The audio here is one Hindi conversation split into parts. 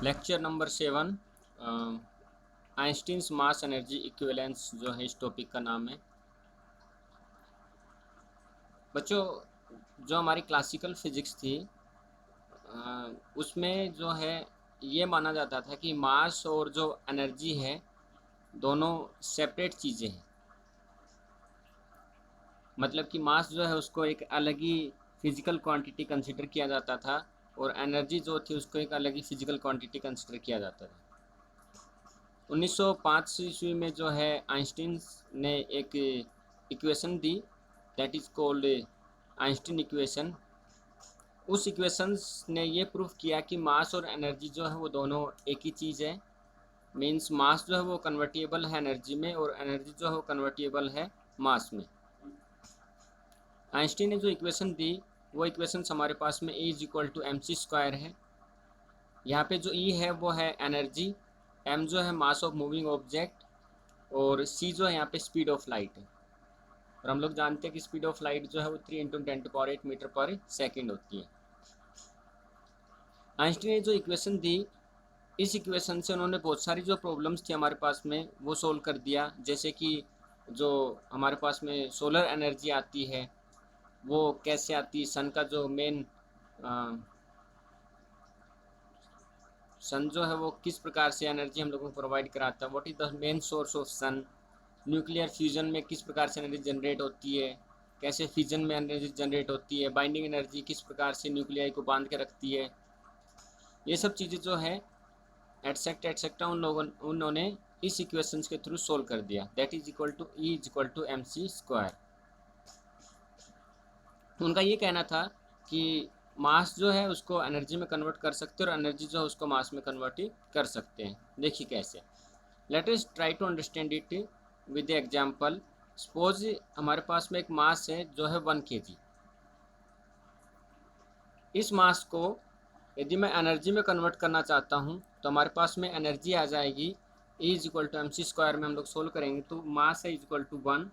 Lecture number 7 Einstein's mass energy equivalence जो है इस टॉपिक का नाम है। बच्चों, जो हमारी क्लासिकल फिजिक्स थी उसमें जो है ये माना जाता था कि मास और जो एनर्जी है दोनों सेपरेट चीज़ें हैं। मतलब कि मास जो है उसको एक अलग ही फिजिकल क्वांटिटी कंसिडर किया जाता था और एनर्जी जो थी उसको एक अलग ही फिजिकल क्वांटिटी कंसिडर किया जाता था। 1905 ईस्वी में जो है आइंस्टीन ने एक equation the, that is called Einstein equation. उस इक्वेशंस ने ये प्रूव किया कि मास और एनर्जी जो है वो दोनों एक ही चीज़ है। मीन्स मास जो है वो कन्वर्टिएबल है एनर्जी में और एनर्जी जो है वो कन्वर्टिएबल है मास में। आइंस्टीन ने जो इक्वेशन दी वो इक्वेशन हमारे पास में E is equal to M C square है। यहाँ पे जो E है वो है एनर्जी, M जो है मास ऑफ मूविंग ऑब्जेक्ट और C जो है यहाँ पे स्पीड ऑफ लाइट है। और हम लोग जानते हैं कि स्पीड ऑफ लाइट जो है वो 3 × 10⁸ मीटर पर सेकेंड होती है। आइंस्टीन ने जो इक्वेशन दी, इस इक्वेशन से उन्होंने बहुत सारी जो प्रॉब्लम्स थी हमारे पास में वो सोल्व कर दिया। जैसे कि जो हमारे पास में सोलर एनर्जी आती है वो कैसे आती है, सन का जो मेन सन जो है वो किस प्रकार से एनर्जी हम लोगों को प्रोवाइड कराता है, what is the main source of sun. Nuclear fusion में किस प्रकार से एनर्जी जनरेट होती है, कैसे फ्यूजन में एनर्जी जनरेट होती है, बाइंडिंग एनर्जी किस प्रकार से न्यूक्लियाई को बांध के रखती है। ये सब चीज़ें जो है एटसेक्ट्रा एटसेक्ट्रा उन्होंने इस इक्वेशंस के थ्रू सोल्व कर दिया। That is equal to E is equal to M C square. उनका ये कहना था कि मास जो है उसको एनर्जी में कन्वर्ट कर सकते हैं और एनर्जी जो है उसको मास में कन्वर्ट ही कर सकते हैं। देखिए कैसे। Let us try to understand it with example. Suppose हमारे पास में एक मास है जो है 1 kg। इस मास को यदि मैं एनर्जी में कन्वर्ट करना चाहता हूँ तो हमारे पास में एनर्जी आ जाएगी E is equal to M C square में हम लोग सोल्व करेंगे तो मास है is equal to 1।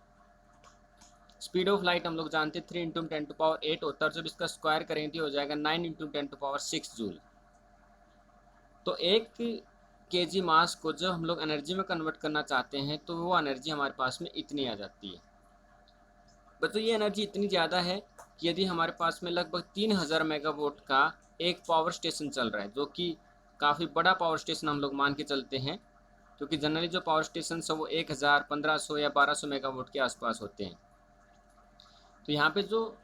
Speed of light हम लोग जानते हैं 3 × 10⁸ होता है, जब इसका स्क्वायर करेंगे हो जाएगा 9 × 10⁶ जूल। तो 1 kg मास को जब हम लोग एनर्जी में कन्वर्ट करना चाहते हैं तो वो एनर्जी हमारे पास में इतनी आ जाती है। बच्चों ये एनर्जी इतनी ज़्यादा है कि यदि हमारे पास में लगभग 3000 मेगावाट का एक पावर स्टेशन चल रहा है, जो कि काफ़ी बड़ा पावर स्टेशन हम लोग मान के चलते हैं, क्योंकि जनरली जो पावर स्टेशन है वो 1000, 1500 या 1200 मेगावाट के आसपास होते हैं। तो यहाँ पे जो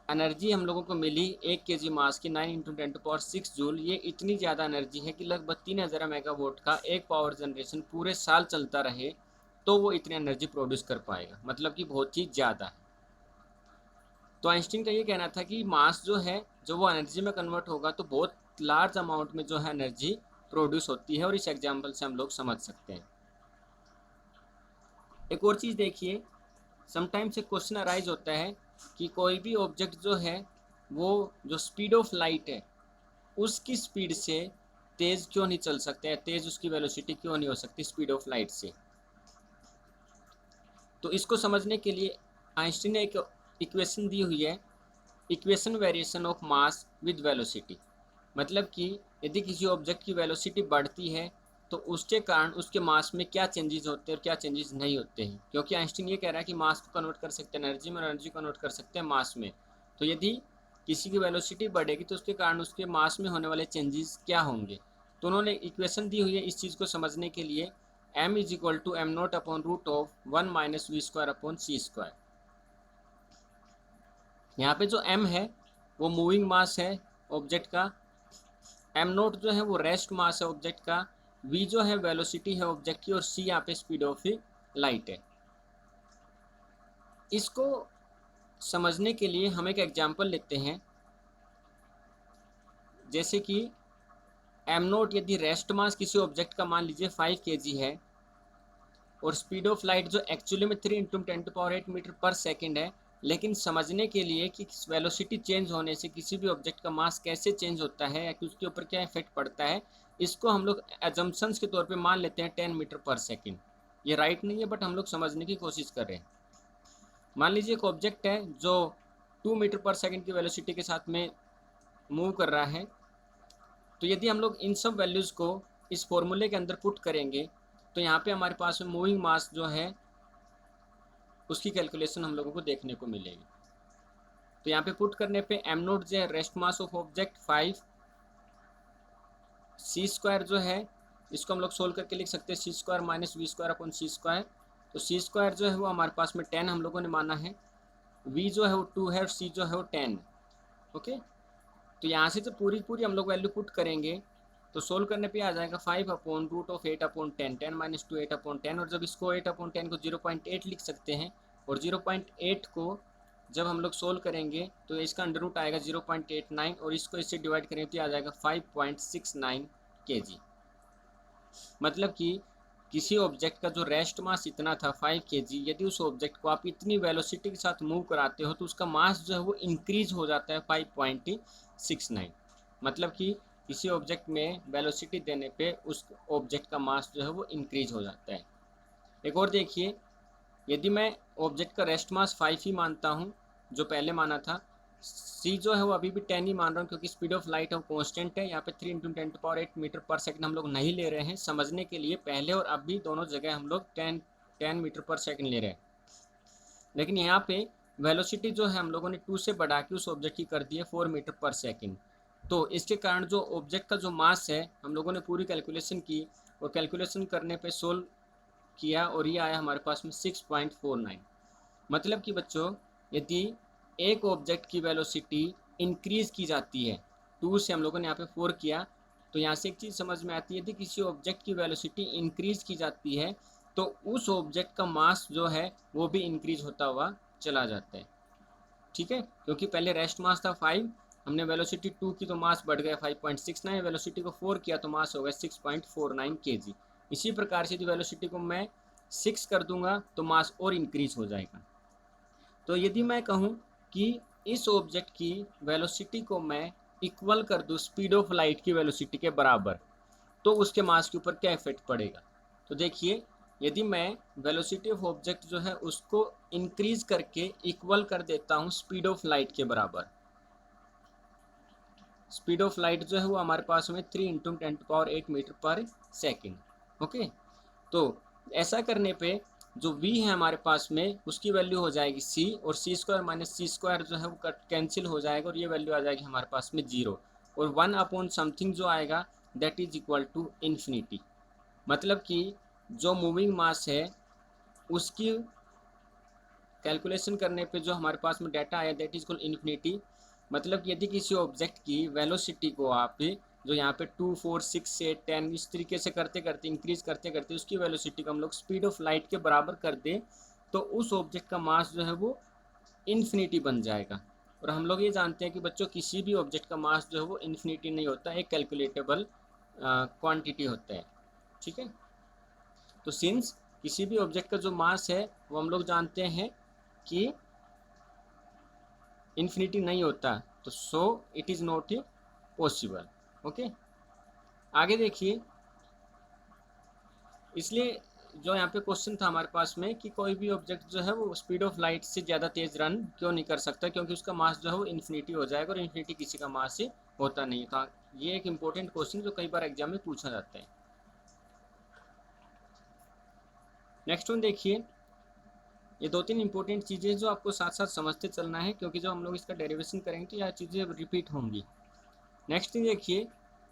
एनर्जी हम लोगों को मिली 1 kg मास की 9 × 10⁶ जूल, ये इतनी ज़्यादा एनर्जी है कि लगभग 3000 मेगावाट का एक पावर जनरेशन पूरे साल चलता रहे तो वो इतनी एनर्जी प्रोड्यूस कर पाएगा, मतलब कि बहुत ही ज़्यादा है। तो आइंस्टीन का ये कहना था कि मास जो है जो वो एनर्जी में कन्वर्ट होगा तो बहुत लार्ज अमाउंट में जो है एनर्जी प्रोड्यूस होती है, और इस एग्जाम्पल से हम लोग समझ सकते हैं। एक और चीज़ देखिए, समटाइम्स एक क्वेश्चन अराइज होता है कि कोई भी ऑब्जेक्ट जो है वो जो स्पीड ऑफ लाइट है उसकी स्पीड से तेज़ क्यों नहीं चल सकता है, तेज़ उसकी वेलोसिटी क्यों नहीं हो सकती स्पीड ऑफ लाइट से। तो इसको समझने के लिए आइंस्टीन ने एक इक्वेशन दी हुई है, equation variation of mass with velocity. मतलब कि यदि किसी ऑब्जेक्ट की वेलोसिटी बढ़ती है तो उसके कारण उसके मास में क्या चेंजेस होते हैं और क्या चेंजेस नहीं होते हैं। क्योंकि आइंस्टीन ये कह रहा है कि मास को कन्वर्ट कर सकते हैं एनर्जी में और एनर्जी कन्वर्ट कर सकते हैं मास में। तो यदि किसी की वेलोसिटी बढ़ेगी तो उसके कारण उसके मास में होने वाले चेंजेस क्या होंगे। तो उन्होंने इक्वेशन दी हुई है इस चीज़ को समझने के लिए, m is equal to m0/√1 - v²/c²। यहाँ पे जो m है वो मूविंग मास है ऑब्जेक्ट का, m0 जो है वो रेस्ट मास है ऑब्जेक्ट का, v जो है वेलोसिटी है ऑब्जेक्ट की, और c यहाँ पे स्पीड ऑफ लाइट है। इसको समझने के लिए हम एक एग्जांपल लेते हैं। जैसे कि m0 यदि रेस्ट मास किसी ऑब्जेक्ट का मान लीजिए 5 kg है और स्पीड ऑफ लाइट जो एक्चुअली में 3 × 10⁸ मीटर पर सेकेंड है, लेकिन समझने के लिए कि वेलोसिटी चेंज होने से किसी भी ऑब्जेक्ट का मास कैसे चेंज होता है या कि उसके ऊपर क्या इफेक्ट पड़ता है, इसको हम लोग एजम्पशंस के तौर पे मान लेते हैं 10 मीटर पर सेकेंड। ये राइट नहीं है बट हम लोग समझने की कोशिश कर रहे हैं। मान लीजिए एक ऑब्जेक्ट है जो 2 मीटर पर सेकेंड की वेलोसिटी के साथ में मूव कर रहा है तो यदि हम लोग इन सब वैल्यूज़ को इस फॉर्मूले के अंदर पुट करेंगे तो यहाँ पे हमारे पास में मूविंग मास जो है उसकी कैलकुलेशन हम लोगों को देखने को मिलेगी। तो यहाँ पे पुट करने पे एम नोट जो है rest mass of object 5, C square जो है इसको हम लोग सोल्व करके लिख सकते हैं C square minus V square upon C square. तो सी स्क्वायर जो है वो हमारे पास में 10 हम लोगों ने माना है, वी जो है वो 2 है और सी जो है वो 10। ओके, तो यहाँ से जो पूरी पूरी हम लोग वैल्यू पुट करेंगे तो सोल्व करने पे आ जाएगा 5 upon root of 8 upon 10, 10 minus 2 8 upon 10। और जब इसको 8 अपॉन 10 को 0.8 लिख सकते हैं, और 0.8 को जब हम लोग सोल्व करेंगे तो इसका अंडर रूट आएगा 0.89 और इसको इससे डिवाइड करेंगे तो आ जाएगा 5.69 kg। मतलब कि किसी ऑब्जेक्ट का जो रेस्ट मास इतना था 5 kg, यदि उस ऑब्जेक्ट को आप इतनी वेलोसिटी के साथ मूव कराते हो तो उसका मास जो है वो इंक्रीज हो जाता है 5.69। मतलब कि किसी ऑब्जेक्ट में वेलोसिटी देने पे उस ऑब्जेक्ट का मास जो है वो इंक्रीज हो जाता है। एक और देखिए, यदि मैं ऑब्जेक्ट का रेस्ट मास 5 ही मानता हूँ जो पहले माना था, सी जो है वो अभी भी 10 ही मान रहा हूँ क्योंकि स्पीड ऑफ लाइट है वो कॉन्स्टेंट है। यहाँ पे 3 × 10⁸ मीटर पर सेकंड हम लोग नहीं ले रहे हैं, समझने के लिए पहले और अब भी दोनों जगह हम लोग 10 मीटर पर सेकंड ले रहे हैं। लेकिन यहाँ पे वेलोसिटी जो है हम लोगों ने 2 से बढ़ा के उस ऑब्जेक्ट की कर दी है 4 मीटर पर सेकेंड। तो इसके कारण जो ऑब्जेक्ट का जो मास है हम लोगों ने पूरी कैलकुलेशन की और कैलकुलेशन करने पे सोल्व किया और ये आया हमारे पास में 6.49। मतलब कि बच्चों यदि एक ऑब्जेक्ट की वेलोसिटी इंक्रीज की जाती है, 2 से हम लोगों ने यहाँ पे 4 किया, तो यहाँ से एक चीज़ समझ में आती है यदि किसी ऑब्जेक्ट की वेलोसिटी इंक्रीज की जाती है तो उस ऑब्जेक्ट का मास जो है वो भी इंक्रीज होता हुआ चला जाता है। ठीक है, क्योंकि पहले रेस्ट मास था 5, हमने वेलोसिटी 2 की तो मास बढ़ गया 5.69, वेलोसिटी को 4 किया तो मास हो गया 6.49 kg। इसी प्रकार से यदि वेलोसिटी को मैं 6 कर दूंगा तो मास और इंक्रीज हो जाएगा। तो यदि मैं कहूँ कि इस ऑब्जेक्ट की वेलोसिटी को मैं इक्वल कर दूँ स्पीड ऑफ लाइट की वेलोसिटी के बराबर, तो उसके मास के ऊपर क्या इफेक्ट पड़ेगा। तो देखिए, यदि मैं वेलोसिटी ऑफ ऑब्जेक्ट जो है उसको इंक्रीज करके इक्वल कर देता हूँ स्पीड ऑफ लाइट के बराबर, स्पीड ऑफ लाइट जो है वो हमारे पास में 3 × 10⁸ मीटर पर सेकेंड। ओके, तो ऐसा करने पे जो v है हमारे पास में उसकी वैल्यू हो जाएगी c, और सी स्क्वायर माइनस सी स्क्वायर जो है वो कट कैंसिल हो जाएगा और ये वैल्यू आ जाएगी हमारे पास में 0, और 1 अपॉन समथिंग जो आएगा that is equal to infinity. मतलब कि जो मूविंग मास है उसकी कैलकुलेशन करने पे जो हमारे पास में डाटा आया दैट इज इक्वल इन्फिनिटी। मतलब कि यदि किसी ऑब्जेक्ट की वेलोसिटी को आप जो यहाँ पे 2 4 6 8 10 इस तरीके से करते करते इंक्रीज करते करते उसकी वेलोसिटी को हम लोग स्पीड ऑफ लाइट के बराबर कर दें तो उस ऑब्जेक्ट का मास जो है वो इन्फिनिटी बन जाएगा। और हम लोग ये जानते हैं कि बच्चों किसी भी ऑब्जेक्ट का मास जो है वो इन्फिनिटी नहीं होता, एक कैलकुलेटेबल क्वांटिटी होता है। ठीक है, तो सिंस किसी भी ऑब्जेक्ट का जो मास है वो हम लोग जानते हैं कि इन्फिनिटी नहीं होता, तो so it is not possible. Okay, आगे देखिए, इसलिए जो यहाँ पे क्वेश्चन था हमारे पास में कि कोई भी ऑब्जेक्ट जो है वो स्पीड ऑफ लाइट से ज़्यादा तेज़ रन क्यों नहीं कर सकता, क्योंकि उसका मास जो है वो इन्फिनिटी हो जाएगा और इन्फिनिटी किसी का मास से होता नहीं था। ये एक इंपॉर्टेंट क्वेश्चन जो कई बार एग्जाम में पूछा जाता है। नेक्स्ट वन देखिए, ये 2-3 इंपॉर्टेंट चीज़ें जो आपको साथ साथ समझते चलना है क्योंकि जब हम लोग इसका डेरिवेशन करेंगे तो यह चीज़ें रिपीट होंगी। नेक्स्ट थिंग देखिए,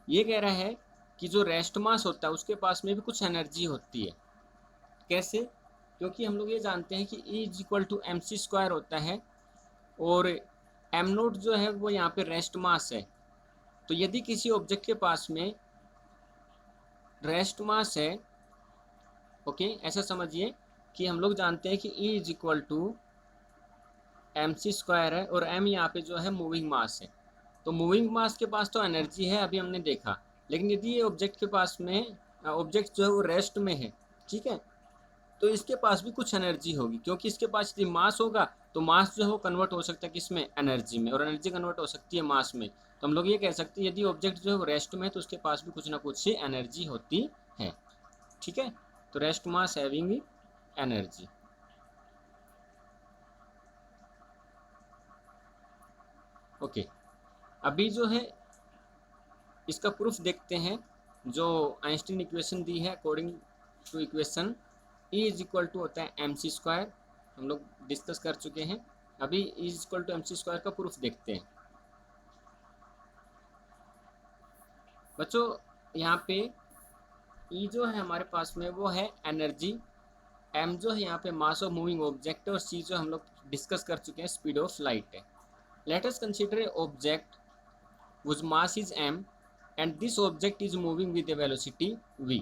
ये कह रहा है कि जो रेस्ट मास होता है उसके पास में भी कुछ एनर्जी होती है। कैसे? क्योंकि हम लोग ये जानते हैं कि E is equal to mc² होता है और एम नोट जो है वो यहाँ पे रेस्ट मास है। तो यदि किसी ऑब्जेक्ट के पास में रेस्ट मास है, ओके, ऐसा समझिए कि हम लोग जानते हैं कि E is equal to mc² है और m यहाँ पे जो है मूविंग मास है। तो मूविंग मास के पास तो एनर्जी है, अभी हमने देखा, लेकिन यदि ये ऑब्जेक्ट के पास में ऑब्जेक्ट जो है वो रेस्ट में है, ठीक है, तो इसके पास भी कुछ एनर्जी होगी, क्योंकि इसके पास यदि मास होगा तो मास जो है वो कन्वर्ट हो सकता है किसमें, एनर्जी में, और एनर्जी कन्वर्ट हो सकती है मास में। तो हम लोग ये कह सकते हैं यदि ऑब्जेक्ट जो है वो रेस्ट में है तो उसके पास भी कुछ ना कुछ एनर्जी होती है। ठीक है, तो rest mass having energy. Okay, अभी जो है इसका प्रूफ देखते हैं। जो आइंस्टीन इक्वेशन दी है according to equation E is equal to होता है एम सी स्क्वायर, हम लोग डिस्कस कर चुके हैं। अभी E is equal to M C square का प्रूफ देखते हैं बच्चों। यहाँ पे ई जो है हमारे पास में वो है एनर्जी, एम जो है यहाँ पे मास ऑफ मूविंग ऑब्जेक्ट है, और सी जो हम लोग डिस्कस कर चुके हैं स्पीड ऑफ लाइट है। Late us consider a object whose mass is m and this object is moving with a velocity v.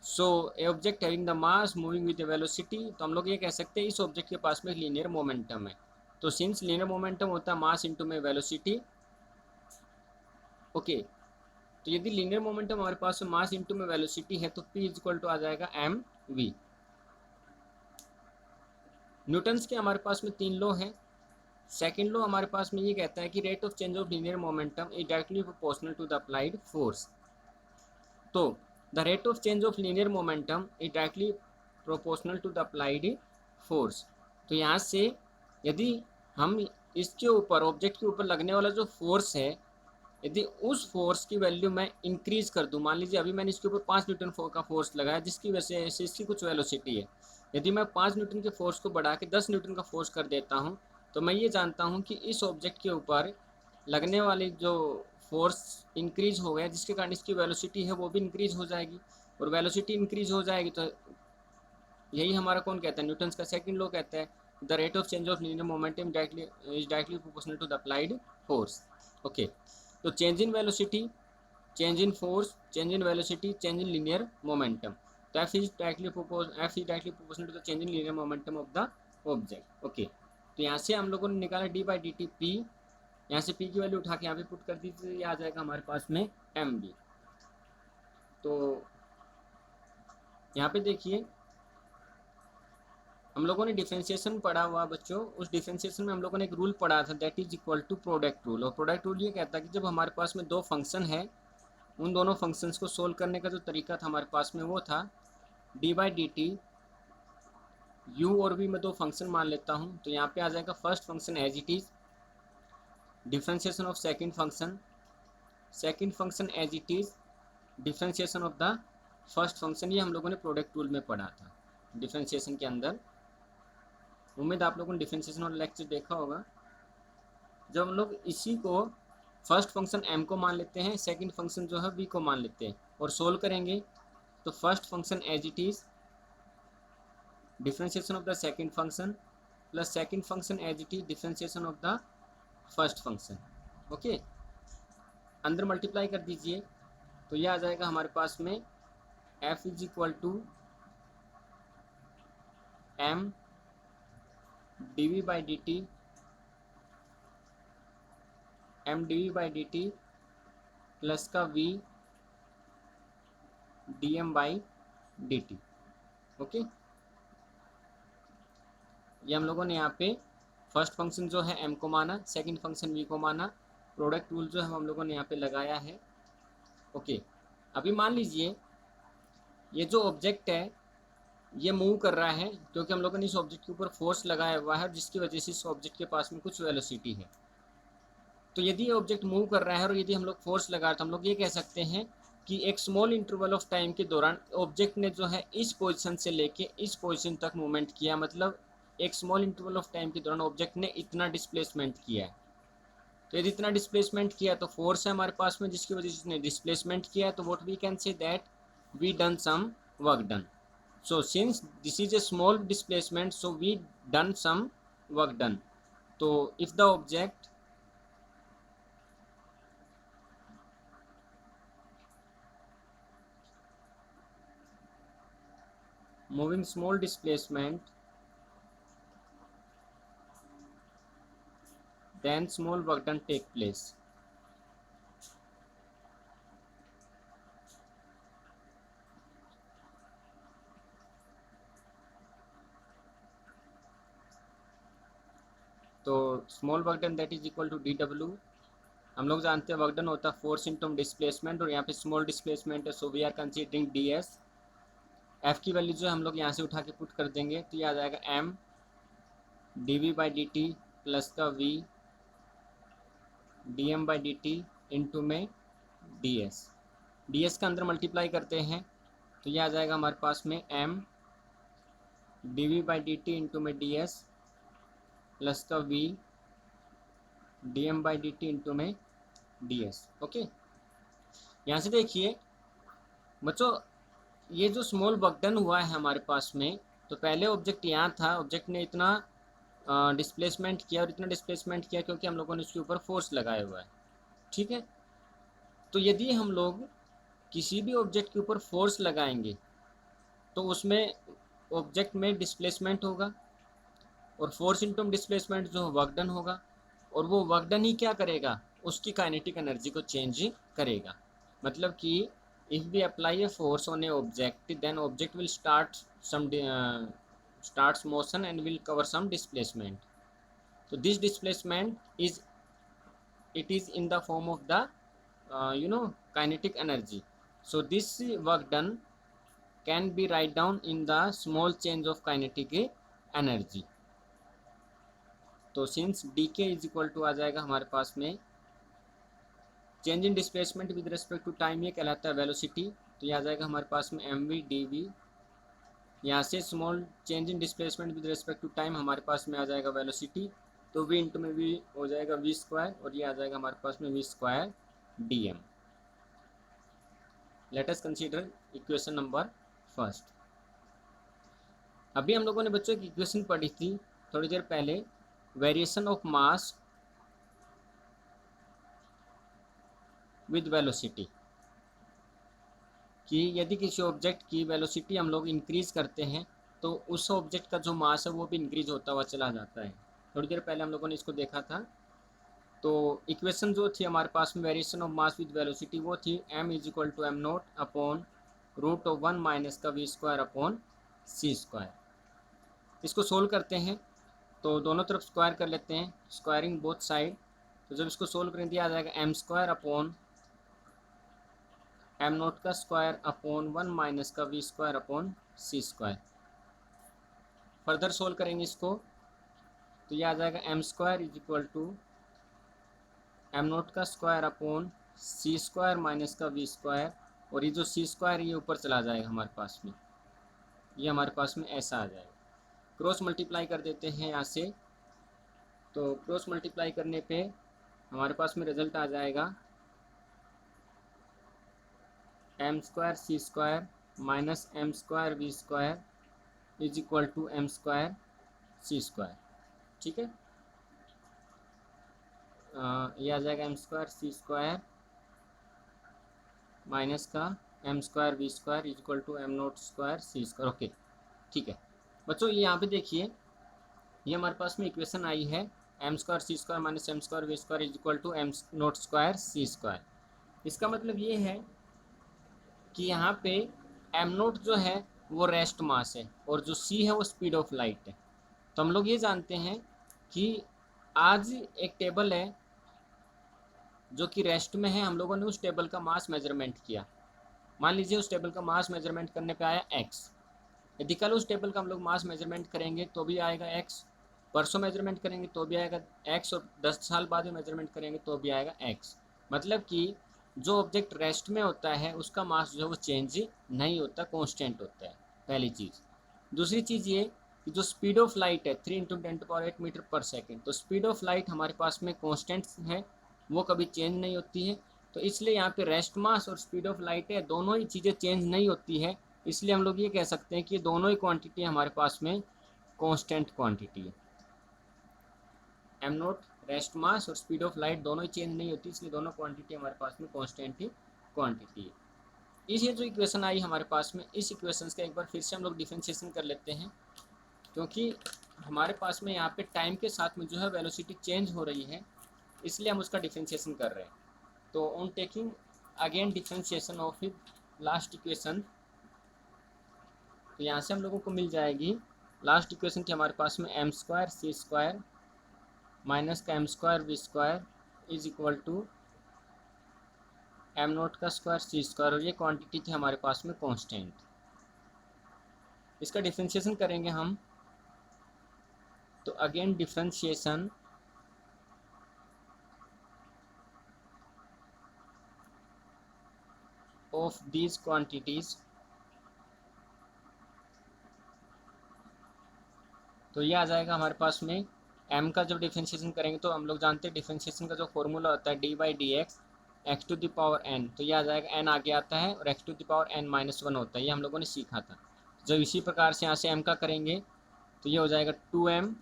So a object having the mass moving with a velocity, तो हम लोग ये कह सकते हैं इस ऑब्जेक्ट के पास में लीनियर मोमेंटम है। तो सिंस लीनियर मोमेंटम होता है मास इंटू में वेलोसिटी, ओके, तो यदि लीनियर मोमेंटम हमारे पास में मास इंटू में वेलोसिटी है तो p इज इक्वल टू आ जाएगा एम वी। न्यूटन्स के हमारे पास में 3 लॉ हैं। सेकेंड लॉ हमारे पास में ये कहता है कि rate of change of linear momentum is directly proportional to the applied force. तो the rate of change of linear momentum is directly proportional to the applied force. तो यहाँ से यदि हम इसके ऊपर ऑब्जेक्ट के ऊपर लगने वाला जो फोर्स है, यदि उस फोर्स की वैल्यू मैं इंक्रीज कर दूं, मान लीजिए अभी मैंने इसके ऊपर 5 न्यूटन का फोर्स लगाया जिसकी वजह से इसकी कुछ वेलोसिटी है, यदि मैं 5 न्यूटन के फोर्स को बढ़ा के 10 न्यूटन का फोर्स कर देता हूँ तो मैं ये जानता हूँ कि इस ऑब्जेक्ट के ऊपर लगने वाली जो फोर्स इंक्रीज हो गया जिसके कारण इसकी वेलोसिटी है वो भी इंक्रीज हो जाएगी, और वेलोसिटी इंक्रीज हो जाएगी तो यही हमारा कौन कहता है, न्यूटन्स का सेकंड लॉ कहता है the rate of change of linear momentum is directly proportional to the applied force. Okay, तो change in velocity, change in force, change in velocity, change in linear momentum, तो F is directly proportional to the change in linear momentum of the object. Okay, तो यहाँ से हम लोगों ने निकाला D by D T P, यहाँ से पी की वैल्यू उठा के यहाँ पे पुट कर दीजिए, ये आ जाएगा हमारे पास में एम बी। तो यहाँ पे देखिए हम लोगों ने डिफरेंशिएशन पढ़ा हुआ बच्चों, उस डिफरेंशिएशन में हम लोगों ने एक रूल पढ़ा था that is equal to product rule. और प्रोडक्ट रूल ये कहता है कि जब हमारे पास में 2 फंक्शन है, उन दोनों फंक्शंस को सोल्व करने का जो तरीका था हमारे पास में वो था D by D T U और भी मैं 2 फंक्शन मान लेता हूँ। तो यहाँ पे आ जाएगा first function as it is, differentiation of second function as it is, differentiation of the first function. ये हम लोगों ने प्रोडक्ट रूल में पढ़ा था डिफरेंशिएशन के अंदर। उम्मीद आप लोगों ने डिफरेंशिएशन वाला लेक्चर देखा होगा। जब हम लोग इसी को फर्स्ट फंक्शन m को मान लेते हैं, सेकंड फंक्शन जो है v को मान लेते हैं और सोल्व करेंगे तो first function as it is differentiation of the second function plus second function as it is differentiation of the first function. Okay, अंदर मल्टीप्लाई कर दीजिए तो यह आ जाएगा हमारे पास में f is equal to m dv by D T, M D V by D T plus का v D M by D T. Okay, ये हम लोगों ने यहाँ पे फर्स्ट फंक्शन जो है m को माना, सेकंड फंक्शन v को माना, प्रोडक्ट रूल जो है हम लोगों ने यहाँ पे लगाया है। ओके, अभी मान लीजिए ये जो ऑब्जेक्ट है ये मूव कर रहा है क्योंकि हम लोगों ने इस ऑब्जेक्ट के ऊपर फोर्स लगाया हुआ है जिसकी वजह से इस ऑब्जेक्ट के पास में कुछ वेलोसिटी है। तो यदि ये ऑब्जेक्ट मूव कर रहा है और यदि हम लोग फोर्स लगा तो हम लोग ये कह सकते हैं कि एक स्मॉल इंटरवल ऑफ टाइम के दौरान ऑब्जेक्ट ने जो है इस पोजीशन से लेके इस पोजीशन तक मूवमेंट किया, मतलब एक स्मॉल इंटरवल ऑफ टाइम के दौरान ऑब्जेक्ट ने इतना डिस्प्लेसमेंट किया है। तो यदि इतना डिस्प्लेसमेंट किया तो फोर्स है हमारे पास में जिसकी वजह से इसने डिस्प्लेसमेंट किया है, तो what we can say that we done some work done. So since this is a small displacement, so we done some work done. So if the object moving small displacement, then small work done take place. तो small work done that is equal to D W. हम लोग जानते हैं वर्क डन होता है फोर्स इंटू डिस्प्लेसमेंट, और यहाँ पे स्मॉल डिस्प्लेसमेंट है so we are considering D S. F की वैल्यू जो हम लोग यहाँ से उठा के पुट कर देंगे तो ये आ जाएगा M D V by D T plus का V D M by D T into में डी एस। डी एस का अंदर मल्टीप्लाई करते हैं तो ये आ जाएगा हमारे पास में M D V by D T into में डी एस प्लस का V D M by D T into में डी एस। ओके, यहाँ से देखिए बच्चों, ये जो स्मॉल वर्क डन हुआ है हमारे पास में, तो पहले ऑब्जेक्ट यहाँ था, ऑब्जेक्ट ने इतना डिस्प्लेसमेंट किया, और इतना डिस्प्लेसमेंट किया क्योंकि हम लोगों ने उसके ऊपर फोर्स लगाया हुआ है। ठीक है, तो यदि हम लोग किसी भी ऑब्जेक्ट के ऊपर फोर्स लगाएंगे तो उसमें ऑब्जेक्ट में डिस्प्लेसमेंट होगा, और फोर्स इंटू डिस्प्लेसमेंट जो वर्क डन होगा, और वो वर्क डन ही क्या करेगा, उसकी काइनेटिक एनर्जी को चेंज करेगा। मतलब कि if we apply a force on a object then object will starts motion and will cover some displacement. So this displacement is in the form of the kinetic energy. So this work done can be write down in the small change of kinetic energy. तो since dk is equal to आ जाएगा हमारे पास में change in displacement with respect to time, ये कहलाता है वेलोसिटी। तो ये आ जाएगा हमारे पास में एम वी डी वी। यहाँ से small change in displacement with respect to time हमारे पास में आ जाएगा वेलोसिटी, तो वी इंटू में वी हो जाएगा वी स्क्वायर, और ये आ जाएगा हमारे पास में V square D M. Let us consider equation number first. अभी हम लोगों ने बच्चों की इक्वेशन पढ़ी थी थोड़ी देर पहले, variation of mass with velocity, कि यदि किसी ऑब्जेक्ट की वेलोसिटी हम लोग इंक्रीज करते हैं तो उस ऑब्जेक्ट का जो मास है वो भी इंक्रीज होता हुआ चला जाता है। थोड़ी देर पहले हम लोगों ने इसको देखा था। तो इक्वेशन जो थी हमारे पास में variation of mass with velocity वो थी m is equal to M not upon root of 1 minus का V square upon C square. इसको सोल्व करते हैं तो दोनों तरफ स्क्वायर कर लेते हैं, स्क्वायरिंग बोथ साइड। तो जब इसको सोल्व करें दिया आ जाएगा M square upon M naught का स्क्वायर अपॉन 1 माइनस का V square upon C square. Further solve करेंगे इसको तो ये आ जाएगा M square is equal to M naught का square upon C square minus का वी स्क्वायर, और ये जो सी स्क्वायर ये ऊपर चला जाएगा हमारे पास में, ये हमारे पास में ऐसा आ जाएगा। क्रॉस मल्टीप्लाई कर देते हैं यहाँ से, तो क्रॉस मल्टीप्लाई करने पे हमारे पास में रिजल्ट आ जाएगा M square C square minus M square V square is equal to M square C square. ठीक है, ये आ जाएगा M square C square minus का M square V square is equal to M naught square C square. Okay, ठीक है बच्चों, ये यहाँ पे देखिए ये हमारे पास में इक्वेशन आई है M square C square minus M square V square is equal to M naught square C square. इसका मतलब ये है कि यहाँ पे एम नोट जो है वो रेस्ट मास है, और जो सी है वो स्पीड ऑफ लाइट है। तो हम लोग ये जानते हैं कि आज एक टेबल है जो कि रेस्ट में है, हम लोगों ने उस टेबल का मास मेजरमेंट किया। मान लीजिए उस टेबल का मास मेजरमेंट करने पे आया एक्स। यदि कल उस टेबल का हम लोग मास मेजरमेंट करेंगे तो भी आएगा एक्स, परसों मेजरमेंट करेंगे तो भी आएगा एक्स, और 10 साल बाद में मेजरमेंट करेंगे तो भी आएगा एक्स। मतलब कि जो ऑब्जेक्ट रेस्ट में होता है उसका मास जो है वो चेंज नहीं होता, कांस्टेंट होता है, पहली चीज़। दूसरी चीज़ ये कि जो स्पीड ऑफ लाइट है 3 × 10⁸ मीटर पर सेकेंड, तो स्पीड ऑफ लाइट हमारे पास में कांस्टेंट है, वो कभी चेंज नहीं होती है। तो इसलिए यहाँ पे रेस्ट मास और स्पीड ऑफ लाइट है, दोनों ही चीज़ें चेंज नहीं होती है। इसलिए हम लोग ये कह सकते हैं कि दोनों ही क्वांटिटी हमारे पास में कांस्टेंट क्वांटिटी है। एम नोट रेस्ट मास और स्पीड ऑफ लाइट दोनों ही चेंज नहीं होती, इसलिए दोनों क्वांटिटी हमारे पास में कांस्टेंट ही क्वांटिटी है। इस ये जो इक्वेशन आई हमारे पास में, इस इक्वेशन का एक बार फिर से हम लोग डिफरेंशिएशन कर लेते हैं, क्योंकि हमारे पास में यहाँ पे टाइम के साथ में जो है वेलोसिटी चेंज हो रही है, इसलिए हम उसका डिफरेंशिएशन कर रहे हैं। तो on taking again differentiation of last equation, तो यहाँ से हम लोगों को मिल जाएगी लास्ट इक्वेशन थी हमारे पास में M square C square minus का M square V square is equal to M naught का स्क्वायर सी स्क्वायर, और ये क्वांटिटी थी हमारे पास में कांस्टेंट। इसका डिफरेंशिएशन करेंगे हम, तो again differentiation of these quantities, तो ये आ जाएगा हमारे पास में m का जब डिफ्रेंशिएशन करेंगे तो हम लोग जानते हैं डिफ्रेंशिएशन का जो फॉर्मूला होता है D by D X to the power n, तो ये आ जाएगा n आगे आता है और x to the power n minus one होता है, ये हम लोगों ने सीखा था। जब इसी प्रकार से यहाँ से m का करेंगे तो ये हो जाएगा 2m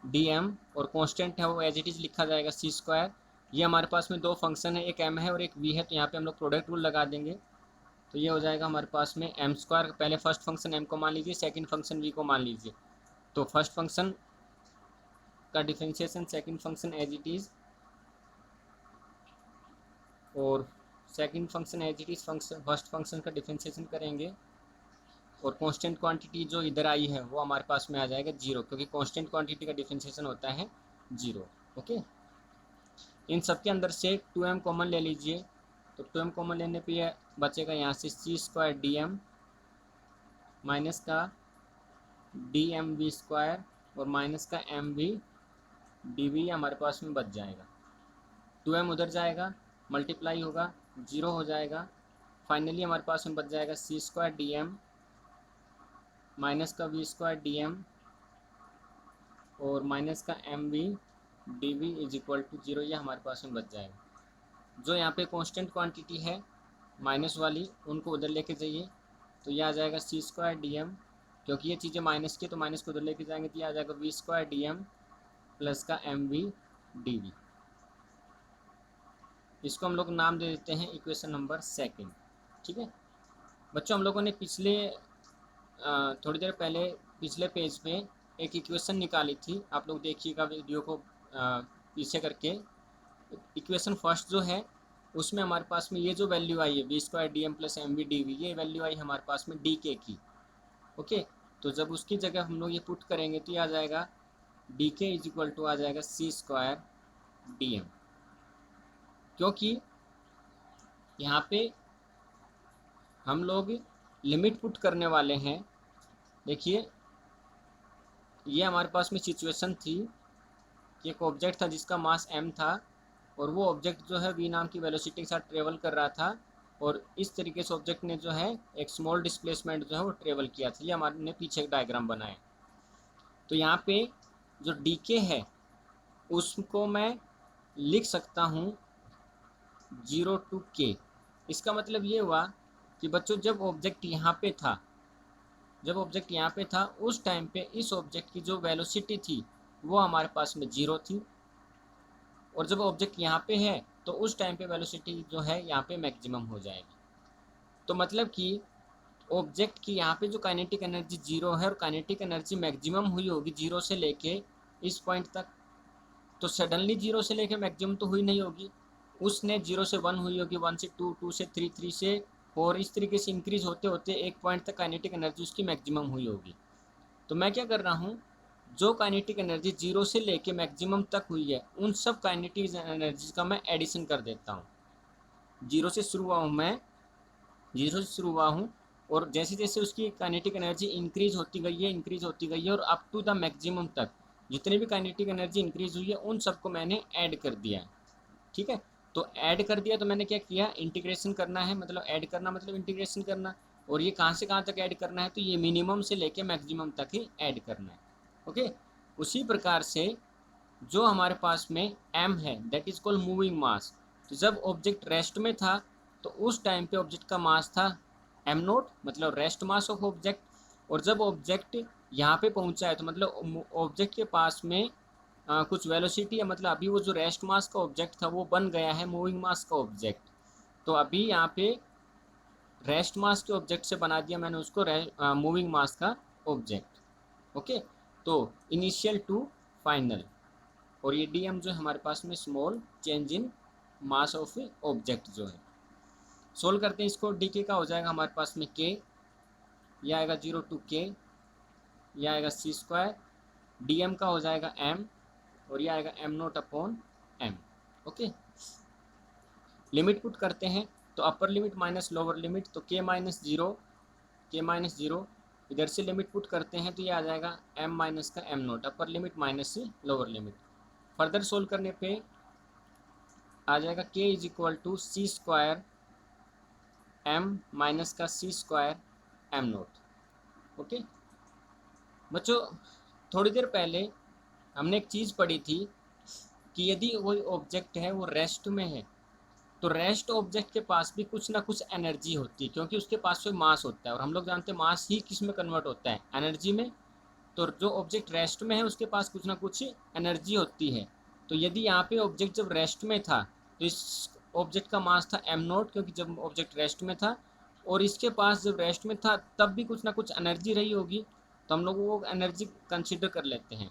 dm और कांस्टेंट है वो एज इट इज़ लिखा जाएगा सी स्क्वायर। ये हमारे पास में दो फंक्शन है, एक m है और एक v है, तो यहाँ पे हम लोग प्रोडक्ट रूल लगा देंगे। तो ये हो जाएगा हमारे पास में m स्क्वायर, पहले फर्स्ट फंक्शन m को मान लीजिए, सेकंड फंक्शन v को मान लीजिए। तो फर्स्ट फंक्शन का differentiation second function as it is और second function as it is first function का डिफरेंशिएशन करेंगे और कांस्टेंट क्वांटिटी जो इधर आई है वो हमारे पास में आ जाएगा जीरो, क्योंकि कांस्टेंट क्वांटिटी का डिफरेंशिएशन होता है जीरो। ओके, इन सब के अंदर से 2m कॉमन ले लीजिए, तो 2m कॉमन लेने पे ये बचेगा यहाँ से सी स्क्वायर डी एम माइनस का डी एम वी स्क्वायर और माइनस का एम वी डी वी हमारे पास में बच जाएगा। 2m उधर जाएगा, मल्टीप्लाई होगा, जीरो हो जाएगा। फाइनली हमारे पास में बच जाएगा C square D M minus का वी स्क्वायर डी एम और माइनस का M V D V is equal to zero, ये हमारे पास में बच जाएगा। जो यहाँ पे कांस्टेंट क्वांटिटी है माइनस वाली उनको उधर लेके जाइए, तो ये आ जाएगा सी स्क्वायर डी एम, क्योंकि ये चीज़ें माइनस की तो माइनस को उधर लेके जाएंगे, तो ये आ जाएगा V square D M plus का एम वी डी वी। इसको हम लोग नाम दे देते हैं इक्वेशन नंबर सेकंड। ठीक है बच्चों, हम लोगों ने पिछले थोड़ी देर पहले पिछले पेज पे एक इक्वेशन निकाली थी, आप लोग देखिएगा वीडियो को पीछे करके। इक्वेशन फर्स्ट जो है उसमें हमारे पास में ये जो वैल्यू आई है V square D M plus M V D V, ये वैल्यू आई हमारे पास में डी के की। ओके, तो जब उसकी जगह हम लोग ये पुट करेंगे तो ये आ जाएगा डी के इज इक्वल टू आ जाएगा सी स्क्वायर डी एम, क्योंकि यहाँ पे हम लोग लिमिट पुट करने वाले हैं। देखिए ये हमारे पास में सिचुएशन थी कि एक ऑब्जेक्ट था जिसका मास m था और वो ऑब्जेक्ट जो है v नाम की वेलोसिटी के साथ ट्रेवल कर रहा था, और इस तरीके से ऑब्जेक्ट ने जो है एक स्मॉल डिस्प्लेसमेंट जो है वो ट्रेवल किया था। ये हमारे ने पीछे एक डायग्राम बनाया। तो यहाँ पे जो डी है उसको मैं लिख सकता हूँ 0 to k। इसका मतलब ये हुआ कि बच्चों जब ऑब्जेक्ट यहाँ पे था उस टाइम पे इस ऑब्जेक्ट की जो वेलोसिटी थी वो हमारे पास में 0 थी, और जब ऑब्जेक्ट यहाँ पे है तो उस टाइम पे वेलोसिटी जो है यहाँ पे मैक्सिमम हो जाएगी। तो मतलब कि ऑब्जेक्ट की यहाँ पे जो काइनेटिक एनर्जी 0 है और काइनेटिक एनर्जी मैक्सिमम हुई होगी 0 से लेके इस पॉइंट तक। तो सडनली 0 से लेके मैक्सिमम तो हुई नहीं होगी, उसने 0 से 1 हुई होगी, 1 से 2, 2 से 3, 3 से 4, इस तरीके से इंक्रीज होते होते एक पॉइंट तक काइनेटिक एनर्जी उसकी मैक्सिमम हुई होगी। तो मैं क्या कर रहा हूँ, जो काइनेटिक एनर्जी 0 से लेके मैक्सिमम तक हुई है उन सब काइनेटिक एनर्जी का मैं एडिशन कर देता हूँ। 0 से शुरू हुआ हूँ और जैसे जैसे उसकी काइनेटिक एनर्जी इंक्रीज होती गई है और अप टू द मैक्सिमम तक जितने भी काइनेटिक एनर्जी इंक्रीज हुई है उन सबको मैंने ऐड कर दिया है। ठीक है, तो ऐड कर दिया तो मैंने क्या किया, इंटीग्रेशन करना है, मतलब ऐड करना मतलब इंटीग्रेशन करना। और ये कहाँ से कहाँ तक ऐड करना है, तो ये मिनिमम से लेके मैक्सिमम तक ही ऐड करना है। ओके, उसी प्रकार से जो हमारे पास में m है दैट इज कॉल्ड मूविंग मास। तो जब ऑब्जेक्ट रेस्ट में था तो उस टाइम पे ऑब्जेक्ट का मास था m नोट, मतलब रेस्ट मास ऑफ ऑब्जेक्ट। और जब ऑब्जेक्ट यहाँ पे पहुँचा है तो मतलब ऑब्जेक्ट के पास में कुछ वेलोसिटी है, मतलब अभी वो जो रेस्ट मास का ऑब्जेक्ट था वो बन गया है मूविंग मास का ऑब्जेक्ट। तो अभी यहाँ पे रेस्ट मास के ऑब्जेक्ट से बना दिया मैंने उसको मूविंग मास का ऑब्जेक्ट। ओके, तो इनिशियल टू फाइनल, और ये डी एम जो है हमारे पास में small change in mass of object जो है। सोल्व करते हैं इसको, डी के का हो जाएगा हमारे पास में के, यह आएगा 0 to k, यह आएगा सी स्क्वायर, डी एम का हो जाएगा m और यह आएगा m naught upon m। Okay, limit put करते हैं तो अपर लिमिट माइनस लोअर लिमिट, तो k माइनस जीरो इधर से लिमिट पुट करते हैं तो ये आ जाएगा m माइनस का m naught, upper limit minus lower limit. Further solve करने पे आ जाएगा k is equal to C square m minus का c square m naught. Okay बच्चों, थोड़ी देर पहले हमने एक चीज़ पढ़ी थी कि यदि कोई ऑब्जेक्ट है वो रेस्ट में है तो रेस्ट ऑब्जेक्ट के पास भी कुछ ना कुछ एनर्जी होती है, क्योंकि उसके पास कोई मास होता है, और हम लोग जानते हैं मास ही किस में कन्वर्ट होता है, एनर्जी में। तो जो ऑब्जेक्ट रेस्ट में है उसके पास कुछ ना कुछ एनर्जी होती है। तो यदि यहाँ पे ऑब्जेक्ट जब रेस्ट में था तो इस ऑब्जेक्ट का मास था एम नोट, क्योंकि जब ऑब्जेक्ट रेस्ट में था, और इसके पास जब रेस्ट में था तब भी कुछ ना कुछ एनर्जी रही होगी, तो हम लोग वो एनर्जी कंसिडर कर लेते हैं।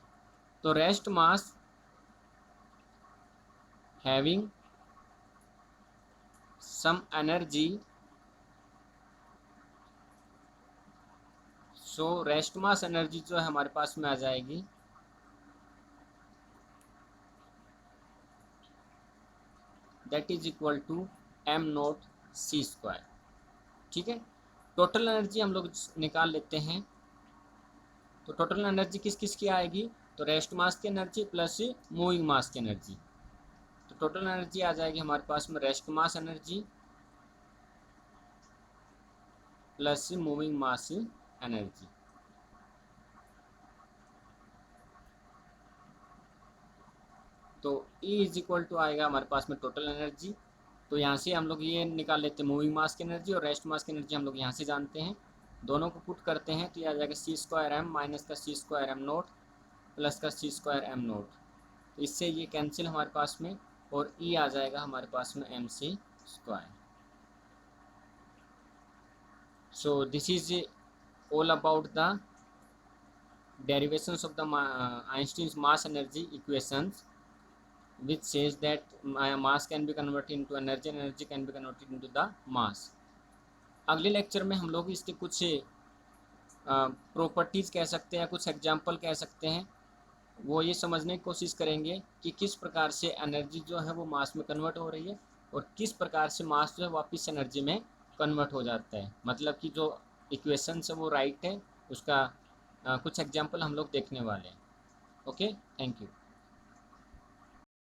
तो rest mass having some energy, so rest mass energy जो है हमारे पास में आ जाएगी that is equal to M naught C square. ठीक है, टोटल एनर्जी हम लोग निकाल लेते हैं। तो टोटल एनर्जी किस किस की आएगी, तो रेस्ट मास की एनर्जी प्लस मूविंग मास की एनर्जी। तो टोटल एनर्जी आ जाएगी हमारे पास में rest mass energy plus moving mass energy. तो E इज इक्वल टू आएगा हमारे पास में टोटल एनर्जी। तो यहाँ से हम लोग ये निकाल लेते हैं मूविंग मास की एनर्जी, और रेस्ट मास की एनर्जी हम लोग यहाँ से जानते हैं। दोनों को पुट करते हैं तो ये आ जाएगा सी स्क्वायर एम माइनस का सी स्क्वायर एम नोट प्लस का सी स्क्वायर एम नोट। तो इससे ये कैंसिल हमारे पास में, और E आ जाएगा हमारे पास में M C square. So this is all about the derivations of the Einstein's mass energy equations, which says that mass can be converted into energy and energy can be converted into the mass. अगले लेक्चर में हम लोग इसके कुछ प्रॉपर्टीज़ कह सकते हैं, कुछ एग्जाम्पल कह सकते हैं, वो ये समझने की कोशिश करेंगे कि किस प्रकार से एनर्जी जो है वो मास में कन्वर्ट हो रही है, और किस प्रकार से मास जो है वापस एनर्जी में कन्वर्ट हो जाता है। मतलब कि जो इक्वेशन है वो राइट है, उसका कुछ एग्जाम्पल हम लोग देखने वाले हैं। Okay, thank you.